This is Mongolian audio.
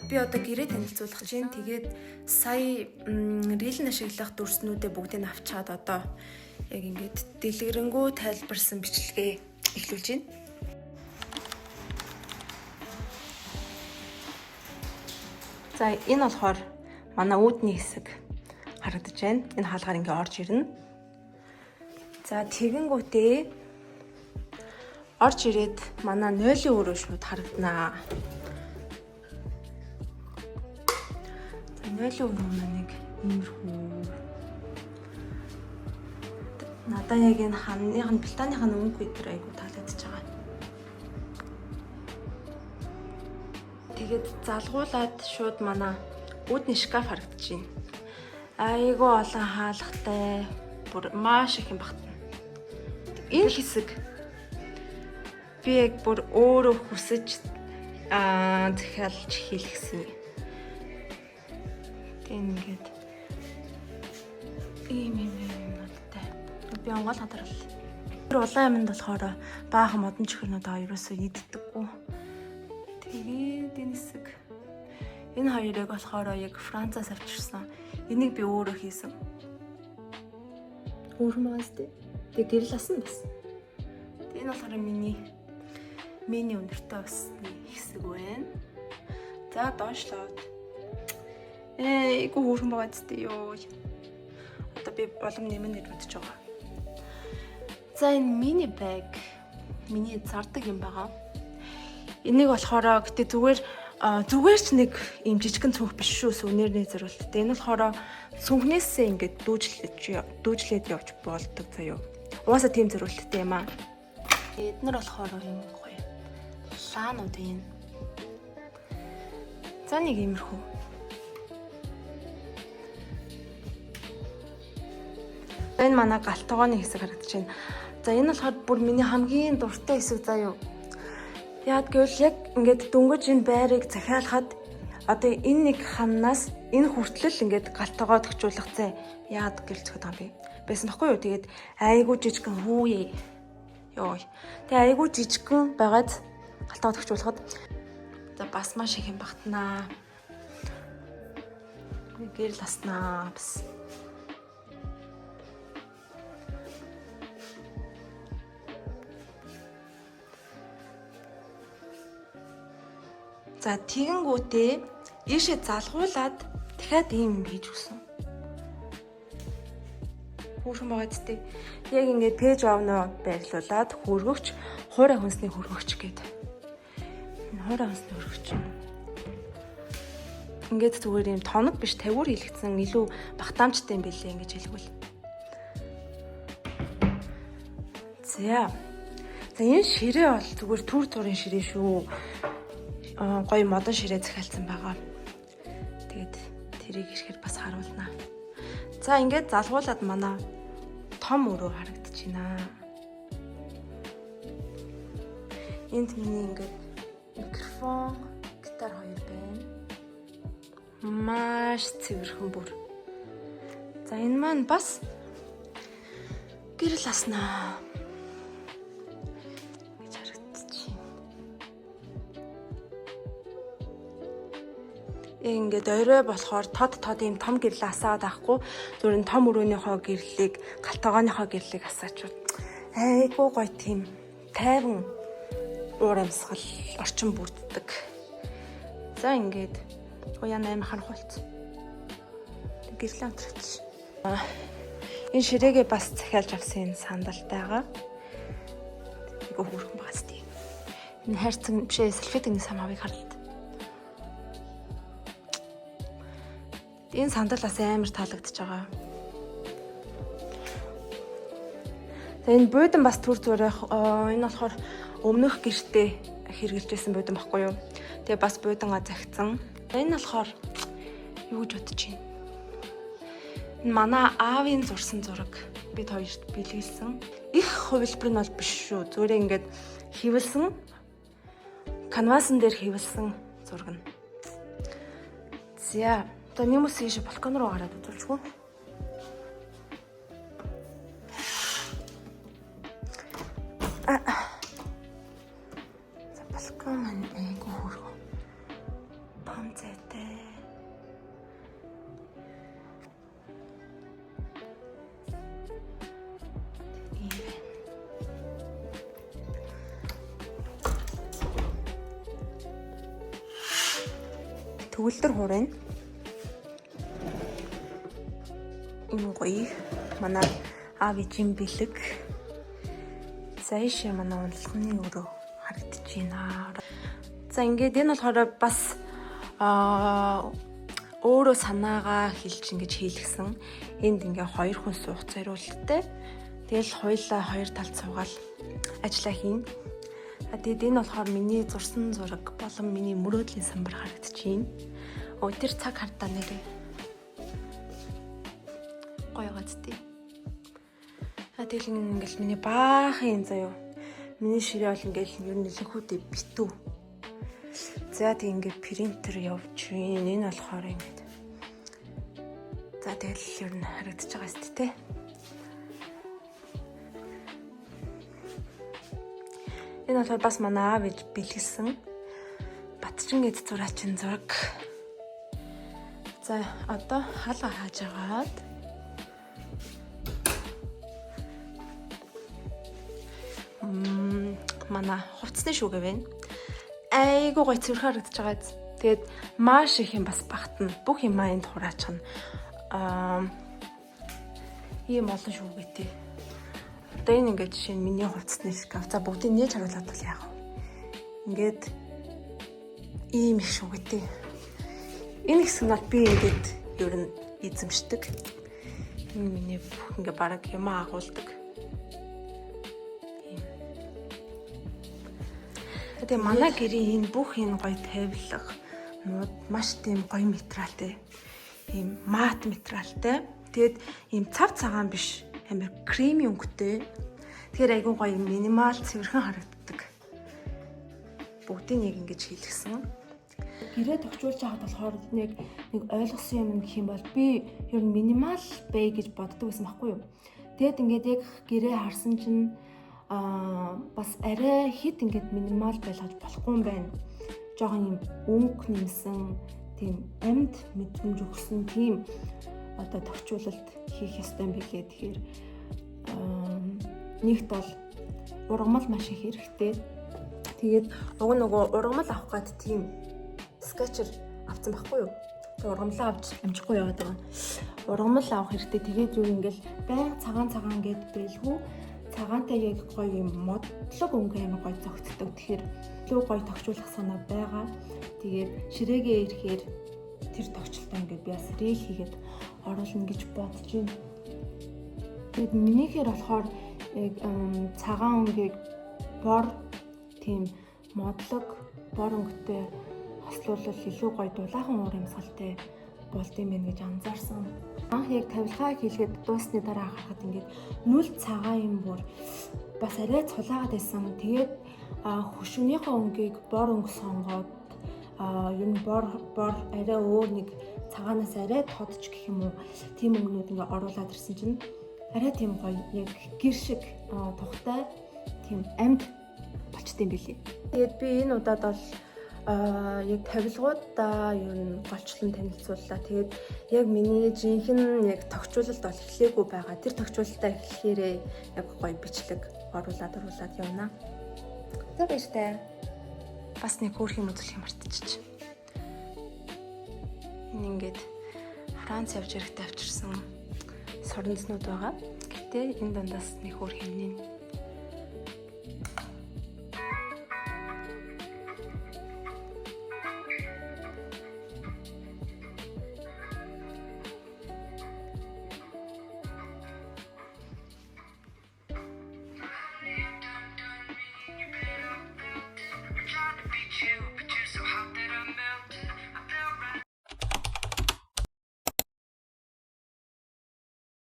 Би одоо гэрээ танилцуулах чинь тэгээд сая рилэн ашиглах дүрснүүдээ бүгдийг авчаад одоо яг ингээд дэлгэрэнгүй тайлбарсан бичлэгээ эхлүүлж байна. За энэ болохоор манай үүдний хэсэг харагдаж байна. Энэ хаалгаар ингээ орж ирнэ. За тэгэнгүүтээ орж ирээд манай нойлын өрөө шууд харагданаа. За нойлын өрөө нэг иймэрхүү. Надаа яг энэ ханых нь платаных нь өнгө өдр айгу таалагдчихж байгаа. Тэгээд залгуулад шууд манай үүдний шкаф харагдаж байна. Айгу олон хаалгатай, бүр маш их юм багтана. Энэ хэсэг би яг бүр өөрөө хүсэж захиалж хийлгсэн. Тэгээд ийм надтай. Би онгол хадрал. Тэр улаан юмд болохоор баахан модон чихэрнүүд ерөөсөө иддэггүй. Тэгээд энэ хэсэг. Энэ хоёрыг болохоор яг Францаас авчирсан. Энийг би өөрөө хийсэн. Өөрмөөс дээ. Тэгээ гэрэл асан бас. Энэ болохоор миний өнөртэй усны хэсэг байна. За доошлоод. Эйгүү хөөрхөн байгаа зү ёо. Одоо би болом нэмэн нэрвэдэж байгаа. За энэ мини баг. Миний зардаг юм байгаа. Энийг болохоор гэтээ зүгээр ч нэг юм жижигэн цүнх биш шүү сүнэрний зориулттай. Энэ болохоор сүнхнээсээ ингээд дүүжлээд явж болдог заяо. Угаасаа тийм зориулттай юм аа. Эднэр болохоор юм гоё. Лаанууд юм. За нэг иймэрхүү. Энэ манай галтгооны хэсэг харагдаж байна. За энэ болохоор бүр миний хамгийн дуртай хэсэг заяо. Яад гэвэл яг ингээд дөнгөж энэ байрыг захиалахад одоо энэ нэг ханаас энэ хүртэл ингээд галтгоо төгчүүлэх зэ яад гэлцэхэд байгаа юм бэ. Байсан баггүй юу? Тэгээд айгуу жижигхэн хүүе. Йоо. Тэгээ айгуу жижигхэн байгаад галтгоо төгчүүлэхэд за бас маш их юм багтнаа. Гэрэл аснаа бас. За тэгэнгүүтээ ийшээ залгуулад дахиад ийм хийж өгсөн. Хөөрхөн байгаа зү. Яг ингээд пэйж овноо байрлуулад хөргөгч, хуурай хүнсний хөргөгч гэдэг. Энэ хуурай хүнсний хөргөгч. Ингээд зүгээр юм тоног биш тавиур хийлгцэн илүү багтаамжтай юм билээ ингэж хэлгүүл. За энэ ширээ бол зүгээр түр зургийн ширээ шүү. Гоё модон ширээ захиалсан байгаа. Тэгээд тэрийг ирэхээр бас харуулнаа. За ингээд залгуулад манай том өрөө харагдаж байна. Энд миний ингээд микрофон, гитар хоёр байна. Маш цэвэрхэн бүр. За энэ маань бас гэрэл аснаа. Ингээд орой болохоор тод ийм том гэрлээ асаад авахгүй зүгээр том өрөөнийхөө гэрлийг галтгооныхоо гэрлийг асаачвал айгуу гоё тийм тайван уур амьсгал орчин бүрддэг. За ингээд уян 8 харах болц. Гэрлээ амтраач. Энэ ширээгээ бас захиалж авсан энэ сандалтайгаа. Айгуу хөөрхөн багс тий. Энэ хайрцаг бишээ салфетны самавыг харлаа. Энэ сандал бас амар таалагдчихж байгаа. За энэ буудан бас түр зүрэх энэ болохоор өмнөх гэртээ хэрэгжилжсэн буудан баггүй юу. Тэгээ бас буудангаа загцсан. Энэ болохоор юу гэж бодож байна? Энэ манай аавын зурсан зураг бид хоёрт бэлгэлсэн. Их хувилбар нь бол биш шүү. Зүгээр ингээд хивэлсэн канвасан дээр хивэлсэн зураг нь. За, нэмээс ийш балкон руу гараад үзүүлчихв. За балкон маань айгу хөргөө. Памцэтэй. Төгөлдөр хуурна. Энэ гоё манай аав ижийн бэлэг. Зайшаа манай унлахны өрөө харагдаж байна. За ингээд энэ болохоор бас өөрөө санаагаа хэлж ингэж хийлгсэн. Энд ингээ хоёр хүн суух зориулттай. Тэгэл хоёлаа хоёр талд суугаад ажиллаа хийн. Тэгээд энэ болохоор миний зурсан зураг болон миний мөрөөдлийн самбар харагдаж байна. Тэр цаг хардаа нэрээ. Гоё газтай. Тэгэл ингээл миний баахан заяа. Миний ширээ бол ингээл ер нь нэлэхүүдээ битүү. За тэг ингээд принтер явж байна. Энэ болохоор ингээд. За тэгэл ер нь харагдаж байгаа сте тэ. Энэ болохоор бас манай аав ээж бэлгэлсэн Батчин эд зураачин зураг. За одоо хаалга хааж агаад манай хувцсны шүүгээ байна. Айгуу гоё цэвэр харагдаж байгаа. Тэгээд маш их юм бас багтана. Бүх юм энд хураачихна. Ийм олон шүүгээтэй. Одоо энэ ингээд жишээ нь миний хувцсны шкаф. За бүгдийг нээж харуулаад бол яах вэ? Ингээд ийм их шүүгээтэй. Энэ хэсэг нь би ингээд ер нь эзэмшдэг. Энэ миний бүх ингээд бараг юм агуулдаг. Тэгээ манай гэрийн энэ бүх энэ гоё тавилга нууд маш тийм гоё материалтай. Ийм мат материалтай. Тэгээд ийм цав цагаан биш амар креми өнгөтэй. Тэгэхээр айгүй гоё минимал цэвэрхэн харагддаг. Бүгдийг нэг ингэж хийлгсэн. Гэрээ тогтчулж байхад болохоор нэг ойлгосон юм гэх юм бол би ер нь минимал бай гэж боддог байсан байхгүй юу. Тэгэд ингээд яг гэрээ харсан чинь бас арай хит ингээд минимал байлгаж болохгүй юм байна. Жохон юм өнгө нэмсэн тийм амьд мэдрэмж өгсөн тийм одоо тогтчуулалт хийх ёстой юм билээ. Тэгэхээр нэгт бол ургамал маш их хэрэгтэй. Тэгээд нөгөө ургамал авах гад тийм скетчер авсан байхгүй юу? Тэгээд ургамлаа авч амжихгүй яваад байгаа. Ургамал авах хэрэгтэй. Тэгээд юу ингээл байн цагаан гэд бэлгүү. Цагаантай яг гоё юм модлог өнгө амар гоё зөгцдөг. Тэгэхээр лүү гоё тогтчуулах санаа байгаа. Тэгээд ширээгээ ирэхээр тэр тогтчлоо ингээд би бас рeel хийгээд оруулна гэж бодож байна. Тэгээд минийхээр болохоор яг цагаан өнгийг бор тийм модлог бор өнгөтэй хослуулал илүү гоё дулаахан уур амьсгалтай болд юм байна гэж анзаарсан. Анх яг тавилгаа хийлгээд дуусны дараа харахад ингээд нүл цагаан юм бүр бас арай цулаагаад байсан. Тэгээд хөшөөнийхөө өнгийг бор өнгө сонгоод ер нь бор арай өөр нэг цагаанаас арай тодч гэх юм уу тийм өнгөнүүд ингээд оруулаад ирсэн чинь арай тийм гоё яг гэр шиг тухтай тийм амьд болчтой юм билий. Тэгээд би энэ удаад бол яг тавилгуудаа ер нь голчлон танилцууллаа. Тэгээд яг миний жинхэнэ яг тогтчуулалт бол эхлээгүй байгаа. Тэр тогтчуулалтаа эхлэхээрээ яг гоё бичлэг оруулаад явна. За баяртай. Бас нэг хөөрх юм үзүүлэх мартчих. Энэ ингээд Франц явж ирэхдээ авчирсан соронзнууд байгаа. Гэтэ энэ дундаас нэг хөөрх юмний